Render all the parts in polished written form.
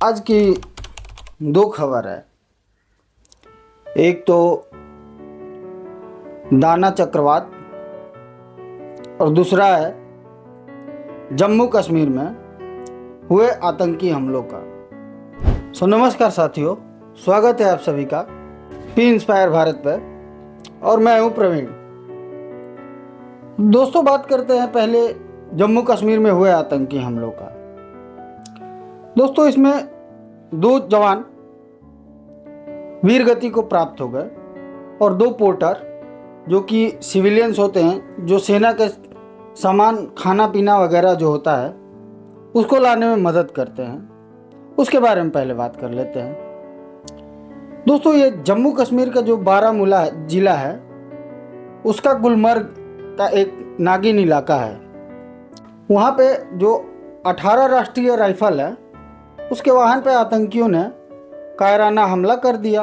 आज की दो खबर है। एक तो दाना चक्रवात और दूसरा है जम्मू कश्मीर में हुए आतंकी हमलों का। नमस्कार साथियों, स्वागत है आप सभी का पी इंस्पायर भारत पर और मैं हूं प्रवीण। दोस्तों, बात करते हैं पहले जम्मू कश्मीर में हुए आतंकी हमलों का। दोस्तों, इसमें 2 जवान वीर गति को प्राप्त हो गए और 2 पोर्टर जो कि सिविलियंस होते हैं, जो सेना के सामान खाना पीना वगैरह जो होता है उसको लाने में मदद करते हैं, उसके बारे में पहले बात कर लेते हैं। दोस्तों, ये जम्मू कश्मीर का जो बारामूला जिला है उसका गुलमर्ग का एक नागिन इलाका है। वहाँ पे जो 18 राष्ट्रीय राइफल है उसके वाहन पे आतंकियों ने कायराना हमला कर दिया।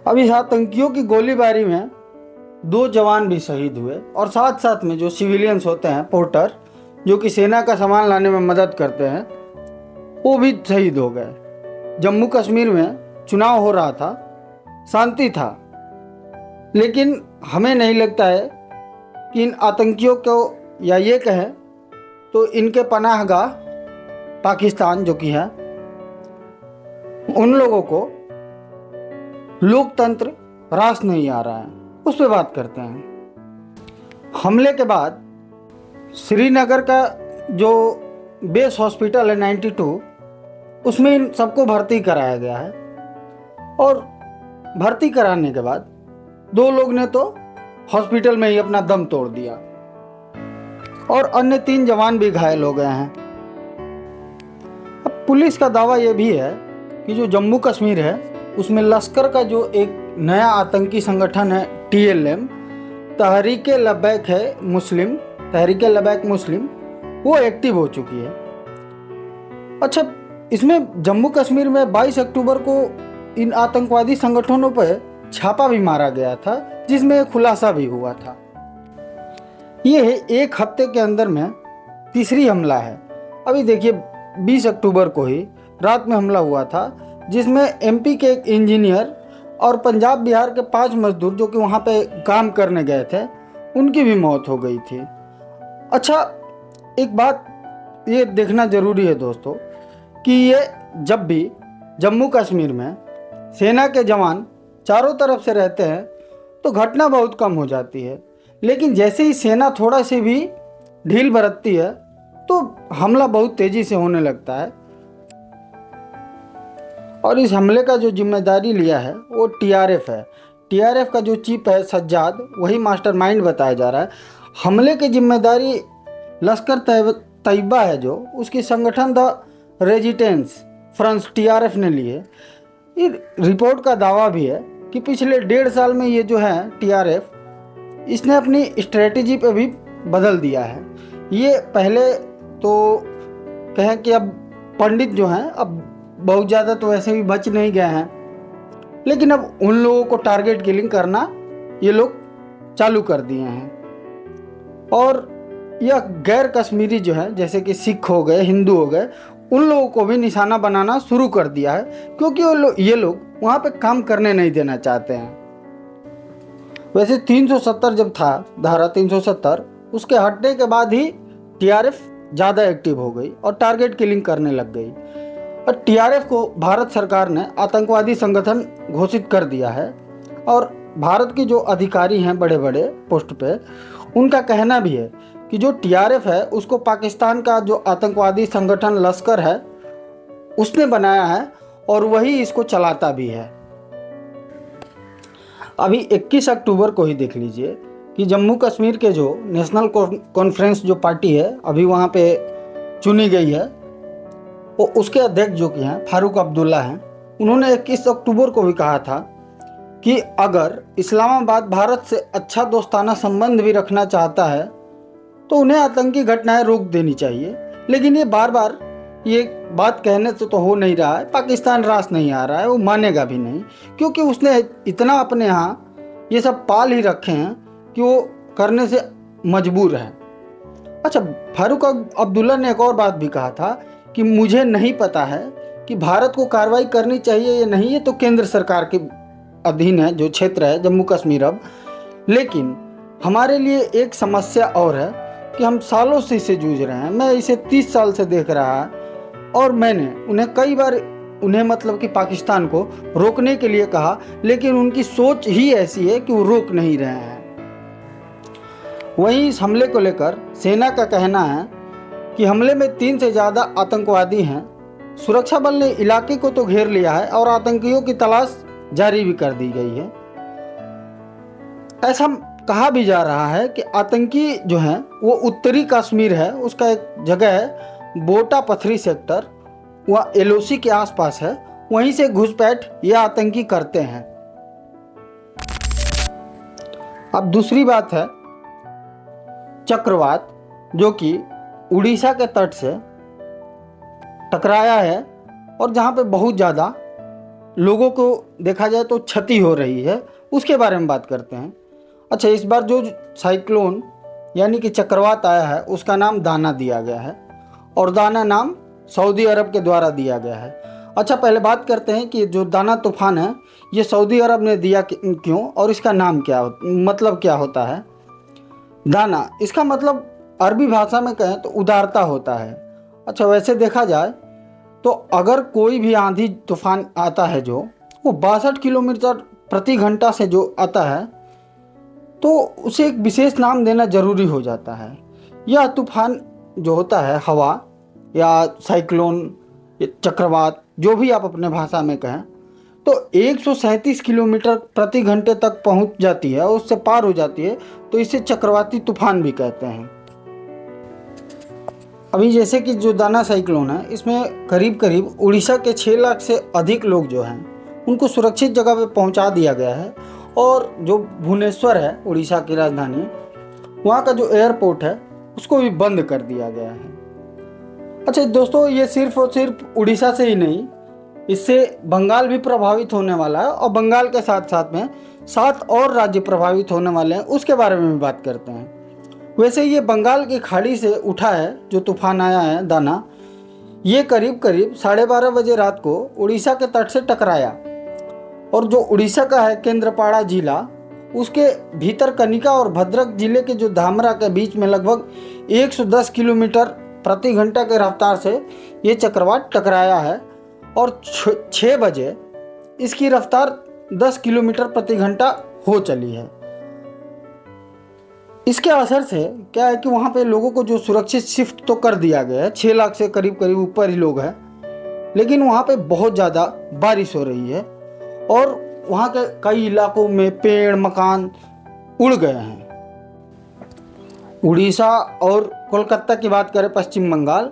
अब इस आतंकियों की गोलीबारी में 2 जवान भी शहीद हुए और साथ साथ में जो सिविलियंस होते हैं, पोर्टर जो कि सेना का सामान लाने में मदद करते हैं, वो भी शहीद हो गए। जम्मू कश्मीर में चुनाव हो रहा था, शांति था, लेकिन हमें नहीं लगता है कि इन आतंकियों को, या ये कहें तो इनके पनाहगाह पाकिस्तान जो कि है, उन लोगों को लोकतंत्र रास नहीं आ रहा है। उस पर बात करते हैं। हमले के बाद श्रीनगर का जो बेस हॉस्पिटल है 92, उसमें इन सबको भर्ती कराया गया है और भर्ती कराने के बाद 2 लोग ने तो हॉस्पिटल में ही अपना दम तोड़ दिया और अन्य 3 जवान भी घायल हो गए हैं। अब पुलिस का दावा यह भी है कि जो जम्मू कश्मीर है उसमें लश्कर का जो एक नया आतंकी संगठन है TLM, तहरीक लबैक मुस्लिम, वो एक्टिव हो चुकी है। अच्छा, इसमें जम्मू कश्मीर में 22 अक्टूबर को इन आतंकवादी संगठनों पर छापा भी मारा गया था, जिसमें एक खुलासा भी हुआ था। ये 1 हफ्ते के अंदर में तीसरी हमला है। अभी देखिए, 20 अक्टूबर को ही रात में हमला हुआ था, जिसमें MP के एक इंजीनियर और पंजाब बिहार के 5 मजदूर जो कि वहाँ पे काम करने गए थे, उनकी भी मौत हो गई थी। अच्छा, एक बात ये देखना ज़रूरी है दोस्तों कि ये जब भी जम्मू कश्मीर में सेना के जवान चारों तरफ से रहते हैं तो घटना बहुत कम हो जाती है, लेकिन जैसे ही सेना थोड़ा सी भी ढील बरतती है तो हमला बहुत तेज़ी से होने लगता है। और इस हमले का जो जिम्मेदारी लिया है वो TRF है। TRF का जो चीफ है सज्जाद, वही मास्टरमाइंड बताया जा रहा है। हमले की जिम्मेदारी लश्कर तैयबा है, जो उसकी संगठन द रेजिस्टेंस फ्रंट TRF ने ली है। ये रिपोर्ट का दावा भी है कि पिछले 1.5 साल में ये जो है TRF, इसने अपनी स्ट्रेटजी पे भी बदल दिया है। ये पहले तो कहें कि अब पंडित जो हैं अब बहुत ज़्यादा तो वैसे भी बच नहीं गए हैं, लेकिन अब उन लोगों को टारगेट किलिंग करना ये लोग चालू कर दिए हैं। और यह गैर कश्मीरी जो है, जैसे कि सिख हो गए, हिंदू हो गए, उन लोगों को भी निशाना बनाना शुरू कर दिया है, क्योंकि ये लोग वहाँ पे काम करने नहीं देना चाहते हैं। वैसे 370 जब था, धारा 370, उसके हटने के बाद ही TRF ज़्यादा एक्टिव हो गई और टारगेट किलिंग करने लग गई। और TRF को भारत सरकार ने आतंकवादी संगठन घोषित कर दिया है और भारत के जो अधिकारी हैं बड़े बड़े पोस्ट पे, उनका कहना भी है कि जो TRF है उसको पाकिस्तान का जो आतंकवादी संगठन लश्कर है उसने बनाया है और वही इसको चलाता भी है। अभी 21 अक्टूबर को ही देख लीजिए कि जम्मू कश्मीर के जो नेशनल कॉन्फ्रेंस जो पार्टी है अभी वहाँ पे चुनी गई है, वो उसके अध्यक्ष जो कि हैं फारूक अब्दुल्ला हैं, उन्होंने 21 अक्टूबर को भी कहा था कि अगर इस्लामाबाद भारत से अच्छा दोस्ताना संबंध भी रखना चाहता है तो उन्हें आतंकी घटनाएं रोक देनी चाहिए। लेकिन ये बार बार ये बात कहने से तो हो नहीं रहा है, पाकिस्तान रास नहीं आ रहा है, वो मानेगा भी नहीं, क्योंकि उसने इतना अपने यहाँ ये सब पाल ही रखे हैं कि वो करने से मजबूर है। अच्छा, फारूक अब्दुल्ला ने एक और बात भी कहा था कि मुझे नहीं पता है कि भारत को कार्रवाई करनी चाहिए या नहीं, ये तो केंद्र सरकार के अधीन है जो क्षेत्र है जम्मू कश्मीर अब। लेकिन हमारे लिए एक समस्या और है कि हम सालों से इसे जूझ रहे हैं। मैं इसे 30 साल से देख रहा है और मैंने उन्हें कई बार मतलब कि पाकिस्तान को रोकने के लिए कहा, लेकिन उनकी सोच ही ऐसी है कि वो रोक नहीं रहे हैं। वहीं इस हमले को लेकर सेना का कहना है कि हमले में 3 से ज़्यादा आतंकवादी हैं। सुरक्षा बल ने इलाके को तो घेर लिया है और आतंकियों की तलाश जारी भी कर दी गई है। ऐसा कहा भी जा रहा है कि आतंकी जो हैं वो उत्तरी कश्मीर है, उसका एक जगह है बोटा पथरी सेक्टर, वह एलओसी के आसपास है, वहीं से घुसपैठ ये आतंकी करते हैं। अब दूसरी बात है चक्रवात, जो कि उड़ीसा के तट से टकराया है और जहाँ पे बहुत ज़्यादा लोगों को देखा जाए तो क्षति हो रही है, उसके बारे में बात करते हैं। अच्छा, इस बार जो साइक्लोन यानी कि चक्रवात आया है उसका नाम दाना दिया गया है और दाना नाम सऊदी अरब के द्वारा दिया गया है। अच्छा, पहले बात करते हैं कि जो दाना तूफान है ये सऊदी अरब ने दिया क्यों और इसका नाम क्या मतलब क्या होता है। दाना, इसका मतलब अरबी भाषा में कहें तो उदारता होता है। अच्छा, वैसे देखा जाए तो अगर कोई भी आंधी तूफान आता है जो वो 62 किलोमीटर प्रति घंटा से जो आता है तो उसे एक विशेष नाम देना जरूरी हो जाता है। यह तूफान जो होता है, हवा या साइक्लोन, चक्रवात, जो भी आप अपने भाषा में कहें, तो 137 किलोमीटर प्रति घंटे तक पहुंच जाती है और उससे पार हो जाती है, तो इसे चक्रवाती तूफान भी कहते हैं। अभी जैसे कि जो दाना साइक्लोन है इसमें करीब करीब उड़ीसा के 6 लाख से अधिक लोग जो हैं उनको सुरक्षित जगह पे पहुंचा दिया गया है और जो भुवनेश्वर है उड़ीसा की राजधानी, वहाँ का जो एयरपोर्ट है उसको भी बंद कर दिया गया है। अच्छा दोस्तों, ये सिर्फ और सिर्फ उड़ीसा से ही नहीं, इससे बंगाल भी प्रभावित होने वाला है और बंगाल के साथ साथ में 7 और राज्य प्रभावित होने वाले हैं, उसके बारे में भी बात करते हैं। वैसे ये बंगाल की खाड़ी से उठा है जो तूफान आया है दाना, ये करीब करीब 12:30 बजे रात को उड़ीसा के तट से टकराया और जो उड़ीसा का है केंद्रपाड़ा जिला, उसके भीतर कनिका और भद्रक जिले के जो धामरा के बीच में लगभग 110 किलोमीटर प्रति घंटा के रफ्तार से ये चक्रवात टकराया है और 6 बजे इसकी रफ्तार 10 किलोमीटर प्रति घंटा हो चली है। इसके असर से क्या है कि वहाँ पे लोगों को जो सुरक्षित शिफ्ट तो कर दिया गया है, 6 लाख से करीब करीब ऊपर ही लोग हैं, लेकिन वहाँ पे बहुत ज़्यादा बारिश हो रही है और वहाँ के कई इलाकों में पेड़ मकान उड़ गए हैं। उड़ीसा और कोलकाता की बात करें पश्चिम बंगाल,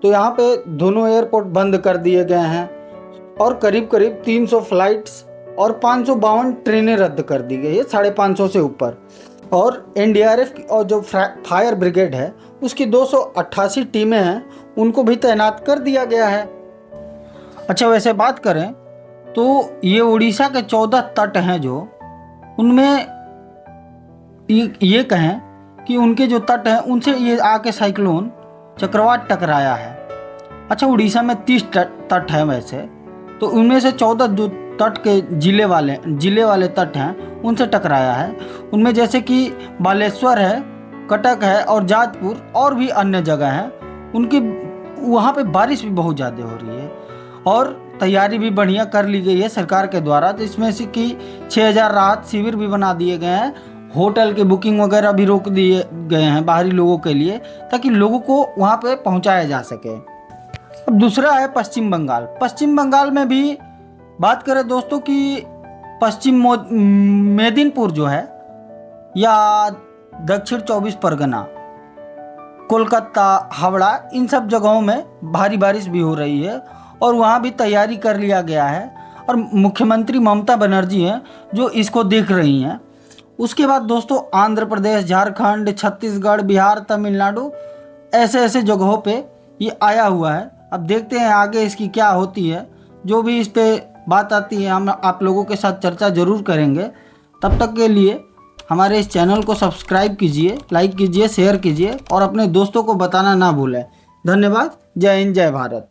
तो यहाँ पे दोनों एयरपोर्ट बंद कर दिए गए हैं और करीब करीब 300 फ्लाइट्स और 552 ट्रेनें रद्द कर दी गई है, 550 से ऊपर। और एनडीआरएफ और जो फायर ब्रिगेड है उसकी 288 टीमें हैं, उनको भी तैनात कर दिया गया है। अच्छा, वैसे बात करें तो ये उड़ीसा के 14 तट हैं जो उनमें ये कहें कि उनके जो तट हैं उनसे ये आके साइक्लोन चक्रवात टकराया है। अच्छा, उड़ीसा में 30 तट हैं वैसे, तो उनमें से 14 जो तट के जिले वाले तट हैं उनसे टकराया है। उनमें जैसे कि बालेश्वर है, कटक है और जाजपुर और भी अन्य जगह हैं, उनकी वहाँ पे बारिश भी बहुत ज़्यादा हो रही है और तैयारी भी बढ़िया कर ली गई है सरकार के द्वारा, जिसमें से कि 6000 राहत शिविर भी बना दिए गए हैं, होटल की बुकिंग वगैरह भी रोक दिए गए हैं बाहरी लोगों के लिए, ताकि लोगों को वहाँ पे पहुँचाया जा सके। अब दूसरा है पश्चिम बंगाल। पश्चिम बंगाल में भी बात करें दोस्तों कि पश्चिम मेदिनीपुर जो है या दक्षिण 24 परगना, कोलकाता, हावड़ा, इन सब जगहों में भारी बारिश भी हो रही है और वहाँ भी तैयारी कर लिया गया है और मुख्यमंत्री ममता बनर्जी हैं जो इसको देख रही हैं। उसके बाद दोस्तों आंध्र प्रदेश, झारखंड, छत्तीसगढ़, बिहार, तमिलनाडु, ऐसे जगहों पे ये आया हुआ है। अब देखते हैं आगे इसकी क्या होती है। जो भी इस पे बात आती है हम आप लोगों के साथ चर्चा ज़रूर करेंगे। तब तक के लिए हमारे इस चैनल को सब्सक्राइब कीजिए, लाइक कीजिए, शेयर कीजिए और अपने दोस्तों को बताना ना भूलें। धन्यवाद। जय हिंद, जय भारत।